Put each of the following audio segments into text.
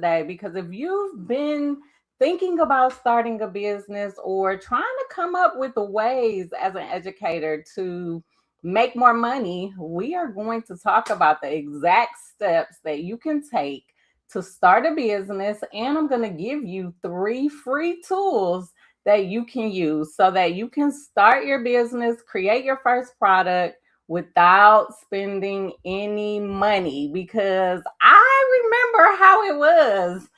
today because if you've been thinking about starting a business or trying to come up with the ways as an educator to make more money, we are going to talk about the exact steps that you can take to start a business. And I'm going to give you three free tools that you can use so that you can start your business, create your first product without spending any money because I remember how it was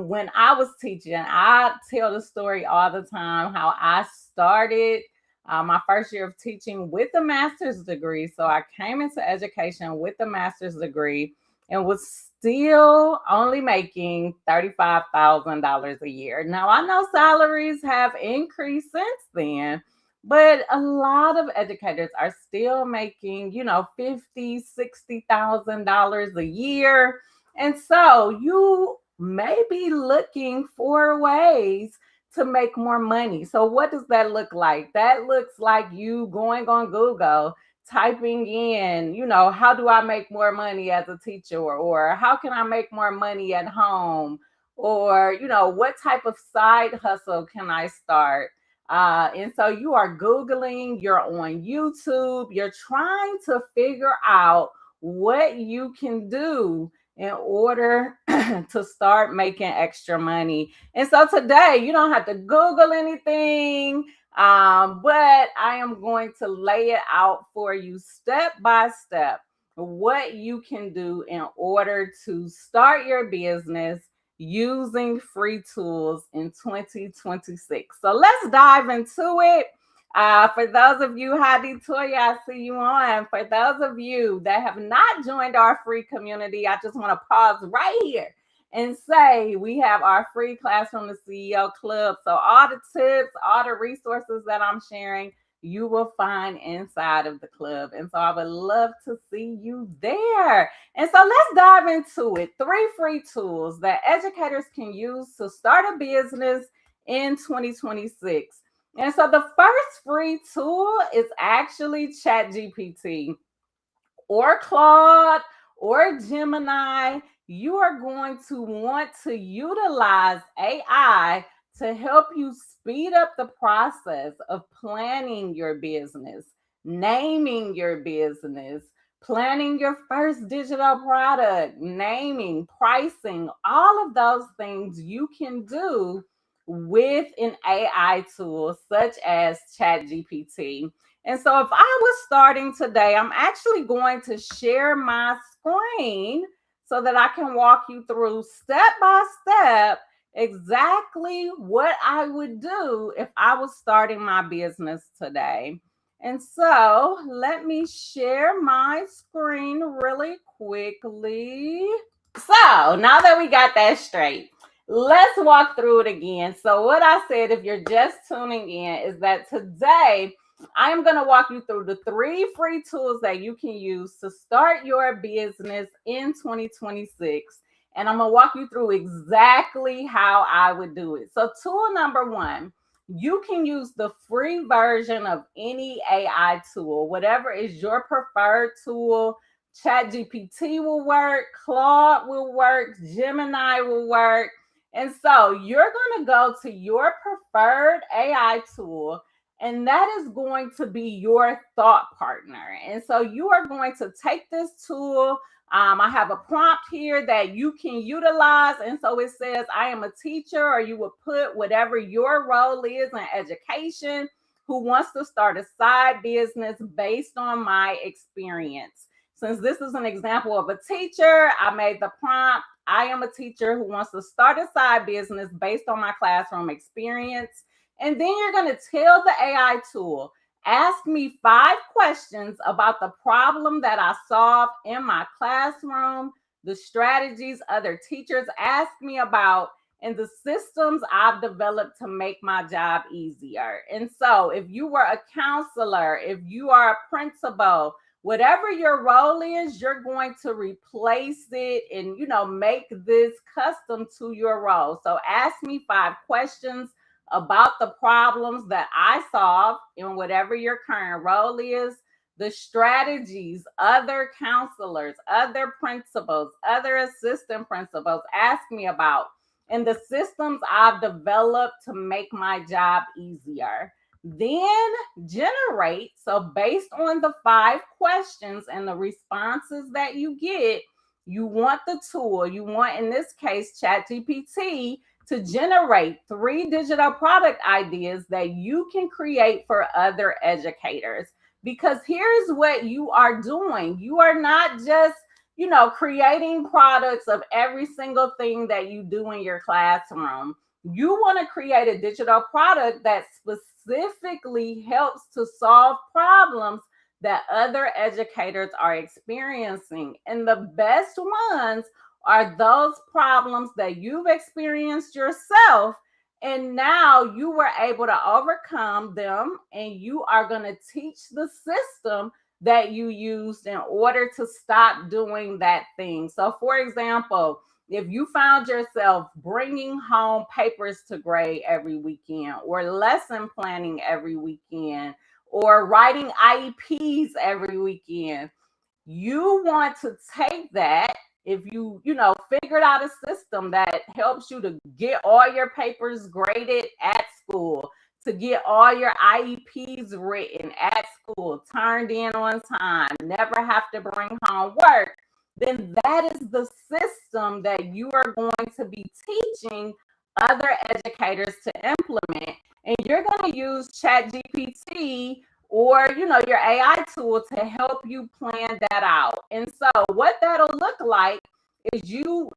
when I was teaching. I tell the story all the time how I started my first year of teaching with a master's degree. So I came into education with a master's degree and was still only making $35,000 a year. Now I know salaries have increased since then, but a lot of educators are still making, $50,000, $60,000 a year. And so you may be looking for ways to make more money. So what does that look like? That looks like you going on Google, typing in, how do I make more money as a teacher, or how can I make more money at home, or what type of side hustle can I start? And so you are Googling, you're on YouTube, you're trying to figure out what you can do in order to start making extra money. And so today, you don't have to Google anything, but I am going to lay it out for you step by step what you can do in order to start your business using free tools in 2026. So let's dive into it. For those of you, Heidi Toya, I see you on. For those of you that have not joined our free community, I just want to pause right here and say we have our free Classroom to CEO Club. So all the tips, all the resources that I'm sharing, you will find inside of the club. And so I would love to see you there. And so let's dive into it. Three free tools that educators can use to start a business in 2026. And so the first free tool is actually ChatGPT or Claude or Gemini. You are going to want to utilize AI to help you speed up the process of planning your business, naming your business, planning your first digital product, naming, pricing, all of those things you can do with an AI tool such as ChatGPT. And so if I was starting today, I'm actually going to share my screen so that I can walk you through step by step exactly what I would do if I was starting my business today. And so let me share my screen really quickly. So now that we got that straight, let's walk through it again. So, what I said, if you're just tuning in, is that today I am going to walk you through the three free tools that you can use to start your business in 2026. And I'm going to walk you through exactly how I would do it. So, tool number one, you can use the free version of any AI tool, whatever is your preferred tool. ChatGPT will work, Claude will work, Gemini will work. And so you're going to go to your preferred AI tool, and that is going to be your thought partner. And so you are going to take this tool. I have a prompt here that you can utilize. And so it says, I am a teacher, or you would put whatever your role is in education, who wants to start a side business based on my experience. Since this is an example of a teacher, I made the prompt, I am a teacher who wants to start a side business based on my classroom experience. And then you're going to tell the AI tool, ask me 5 questions about the problem that I solved in my classroom, the strategies other teachers ask me about, and the systems I've developed to make my job easier. And so if you were a counselor, if you are a principal, whatever your role is, you're going to replace it and, make this custom to your role. So ask me 5 questions about the problems that I solve in whatever your current role is, the strategies other counselors, other principals, other assistant principals ask me about, and the systems I've developed to make my job easier. Then generate, so based on the 5 questions and the responses that you get, you want the tool, you want, in this case, ChatGPT, to generate 3 digital product ideas that you can create for other educators. Because here's what you are doing. You are not just, creating products of every single thing that you do in your classroom. You want to create a digital product that specifically helps to solve problems that other educators are experiencing. And the best ones are those problems that you've experienced yourself, and now you were able to overcome them, and you are going to teach the system that you used in order to stop doing that thing. So, for example, if you found yourself bringing home papers to grade every weekend, or lesson planning every weekend, or writing IEPs every weekend, you want to take that. If you figured out a system that helps you to get all your papers graded at school, to get all your IEPs written at school, turned in on time, never have to bring home work, then that is the system that you are going to be teaching other educators to implement. And you're going to use ChatGPT or your AI tool to help you plan that out. And so what that'll look like is you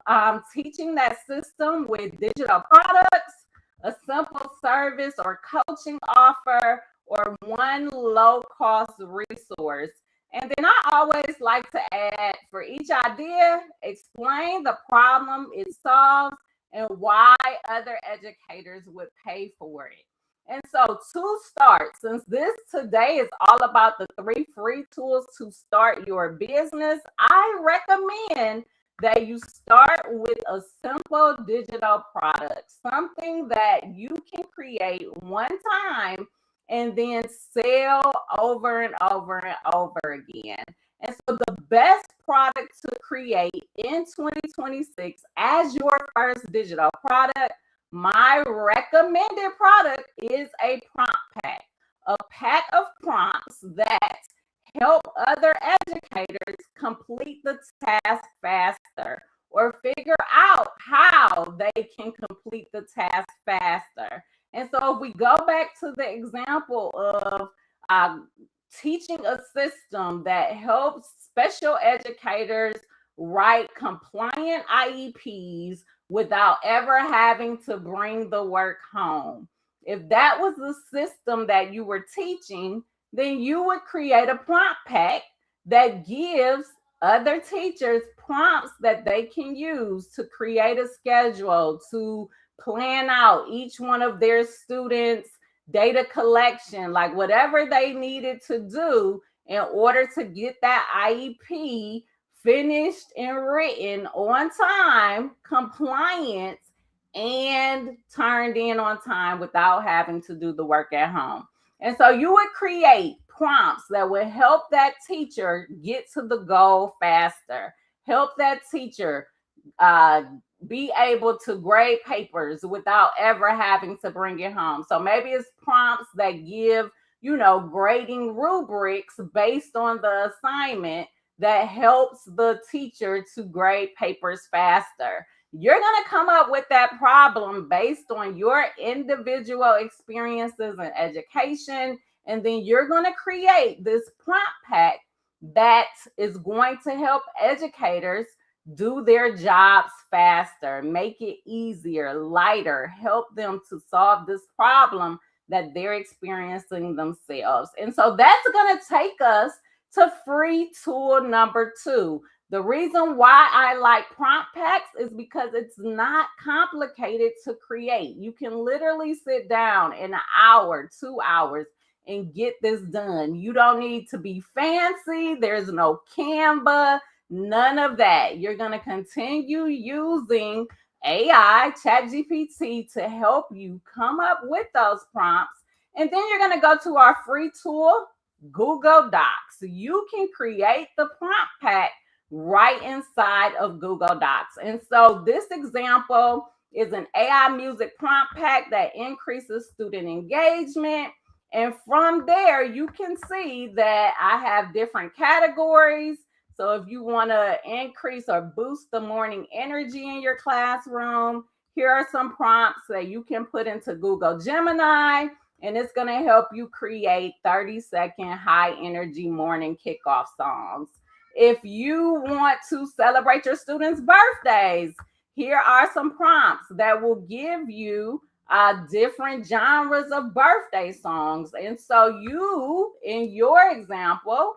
teaching that system with digital products, a simple service or coaching offer, or one low-cost resource. And then I always like to add, for each idea, explain the problem it solves and why other educators would pay for it. And so to start, since this today is all about the 3 free tools to start your business, I recommend that you start with a simple digital product, something that you can create one time and then sell over and over and over again. And so the best product to create in 2026 as your first digital product, my recommended product is a prompt pack, a pack of prompts that help other educators complete the task faster, or figure out how they can complete the task faster. And so if we go back to the example of teaching a system that helps special educators write compliant IEPs without ever having to bring the work home. If that was the system that you were teaching, then you would create a prompt pack that gives other teachers prompts that they can use to create a schedule, to plan out each one of their students' data collection, like whatever they needed to do in order to get that IEP finished and written on time, compliant, and turned in on time without having to do the work at home. And so you would create prompts that would help that teacher get to the goal faster, help that teacher be able to grade papers without ever having to bring it home. So maybe it's prompts that give, grading rubrics based on the assignment that helps the teacher to grade papers faster. You're going to come up with that problem based on your individual experiences in education. And then you're going to create this prompt pack that is going to help educators do their jobs faster, make it easier, lighter, help them to solve this problem that they're experiencing themselves. And so that's going to take us to free tool number 2. The reason why I like prompt packs is because it's not complicated to create. You can literally sit down in an hour, 2 hours, and get this done. You don't need to be fancy. There's no Canva, none of that. You're going to continue using AI, ChatGPT, to help you come up with those prompts. And then you're going to go to our free tool Google Docs. You can create the prompt pack right inside of Google Docs. And so this example is an AI music prompt pack that increases student engagement. And from there, you can see that I have different categories. So if you want to increase or boost the morning energy in your classroom, here are some prompts that you can put into Google Gemini, and it's going to help you create 30-second high energy morning kickoff songs. If you want to celebrate your students' birthdays, here are some prompts that will give you different genres of birthday songs. And so you, in your example,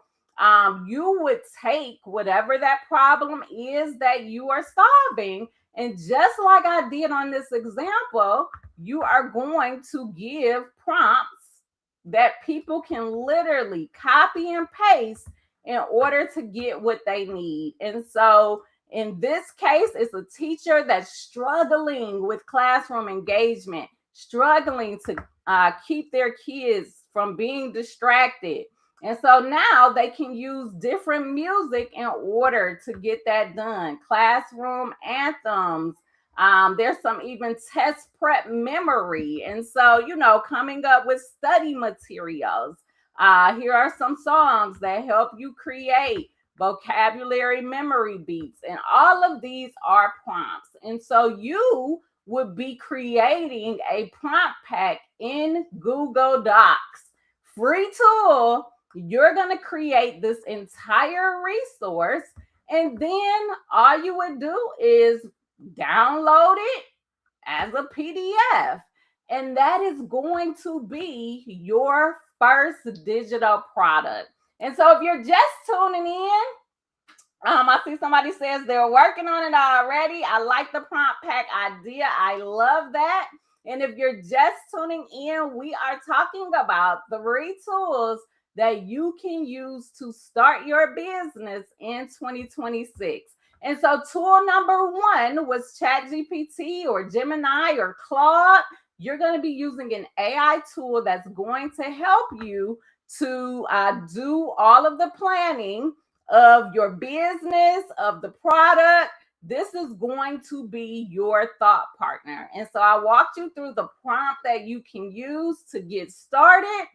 you would take whatever that problem is that you are solving, and just like I did on this example, you are going to give prompts that people can literally copy and paste in order to get what they need. And so in this case, it's a teacher that's struggling with classroom engagement, struggling to keep their kids from being distracted. And so now they can use different music in order to get that done. Classroom anthems. There's some even test prep memory. And so, coming up with study materials. Here are some songs that help you create vocabulary memory beats. And all of these are prompts. And so you would be creating a prompt pack in Google Docs. Free tool. You're going to create this entire resource, and then all you would do is download it as a PDF. And that is going to be your first digital product. And so if you're just tuning in, I see somebody says they're working on it already. I like the prompt pack idea. I love that. And if you're just tuning in, we are talking about 3 tools that you can use to start your business in 2026. And so tool number 1 was ChatGPT or Gemini or Claude. You're going to be using an AI tool that's going to help you to do all of the planning of your business, of the product. This is going to be your thought partner. And so I walked you through the prompt that you can use to get started.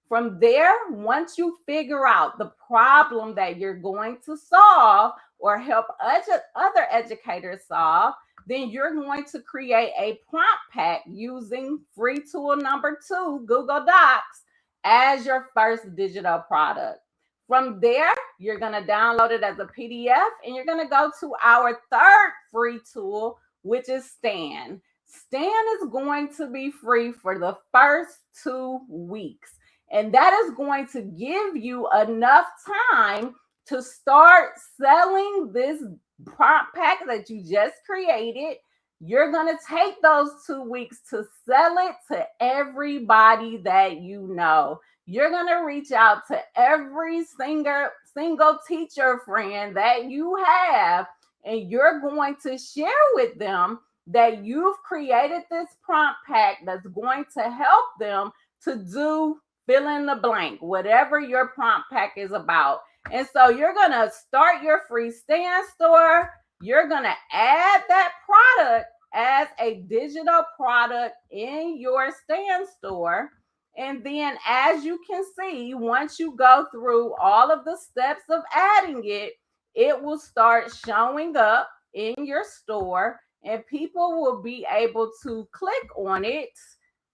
From there, once you figure out the problem that you're going to solve or help other educators solve, then you're going to create a prompt pack using free tool number 2, Google Docs, as your first digital product. From there, you're going to download it as a PDF, and you're going to go to our 3rd free tool, which is Stan. Stan is going to be free for the first 2 weeks. And that is going to give you enough time to start selling this prompt pack that you just created. You're going to take those 2 weeks to sell it to everybody that you know. You're going to reach out to every single teacher friend that you have, and you're going to share with them that you've created this prompt pack that's going to help them to do fill in the blank, whatever your prompt pack is about. And so you're going to start your free Stan store. You're going to add that product as a digital product in your Stan store. And then, as you can see, once you go through all of the steps of adding it, it will start showing up in your store, and people will be able to click on it.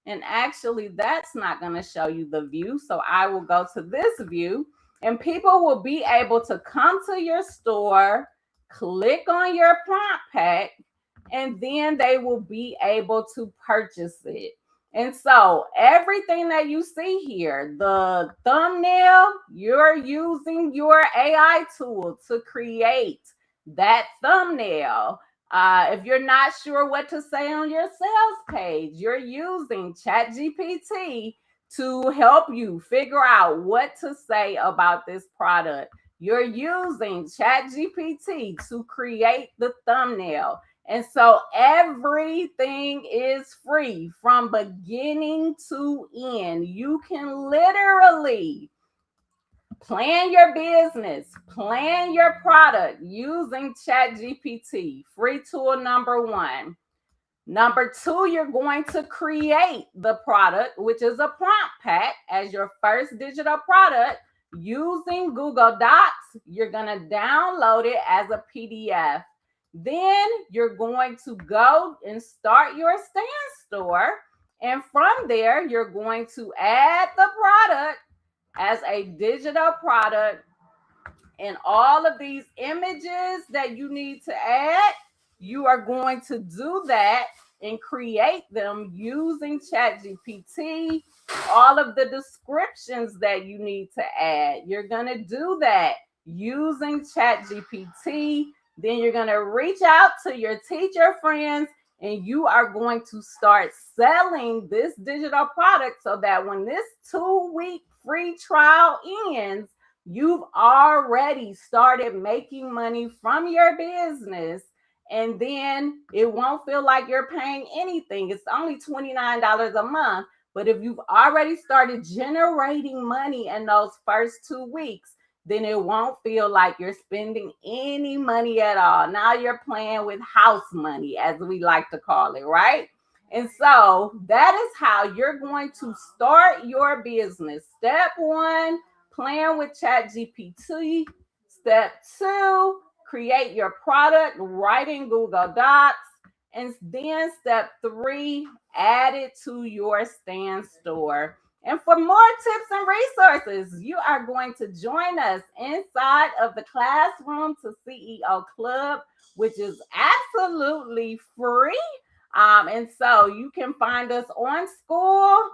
And actually, that's not going to show you the view. So I will go to this view, and people will be able to come to your store, click on your prompt pack, and then they will be able to purchase it. And so everything that you see here, the thumbnail, you're using your AI tool to create that thumbnail. If you're not sure what to say on your sales page, you're using ChatGPT to help you figure out what to say about this product. You're using ChatGPT to create the thumbnail. And so everything is free from beginning to end. You can literally Plan your business, plan your product using ChatGPT, free tool number one. Number two, you're going to create the product, which is a prompt pack, as your first digital product using Google Docs. You're going to download it as a PDF. Then you're going to go and start your stand store. And from there, you're going to add the product as a digital product, and all of these images that you need to add, you are going to do that and create them using ChatGPT. All of the descriptions that you need to add, you're going to do that using ChatGPT. Then you're going to reach out to your teacher friends and you are going to start selling this digital product so that when this 2-week free trial ends, you've already started making money from your business. And then it won't feel like you're paying anything. It's only $29 a month. But if you've already started generating money in those first 2 weeks, then it won't feel like you're spending any money at all. Now you're playing with house money, as we like to call it, right? And so that is how you're going to start your business. Step one, plan with ChatGPT. Step two, create your product, write in Google Docs. And then step three, add it to your stand store. And for more tips and resources, you are going to join us inside of the Classroom to CEO Club, which is absolutely free. And so you can find us on School,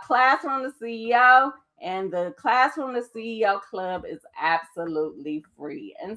Classroom to CEO, and the Classroom to CEO Club is absolutely free. And